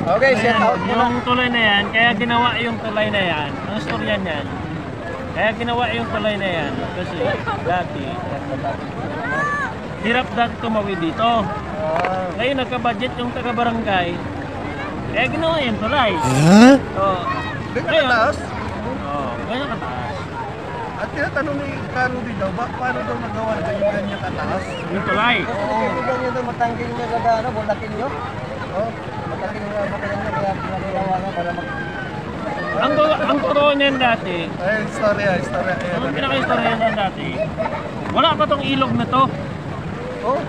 Okay, shout out mo na. Yung tulay na yan, kaya ginawa yung tulay na yan. Ang storya niyan, kaya ginawa yung tulay na yan. Kasi dati, hirap dati tumawid dito. Ngayon nagka-budget yung taga-barangay, kaya ginawa yung tulay. Ganyan kataas? Oo, ganyan kataas. At tinatanong ni Carlo din daw, paano daw nagawa na yung ganyan kataas? Yung tulay. Hindi ganyan daw matangking niya kada ano, bulatin nyo. Oh, Matangking niya, matangking niya, kaya pinagawa na para mag... Ang totoo niyan dati, ay, istorya. ang pinaka-istorya niyan dati, wala pa tong ilog na to. Oh,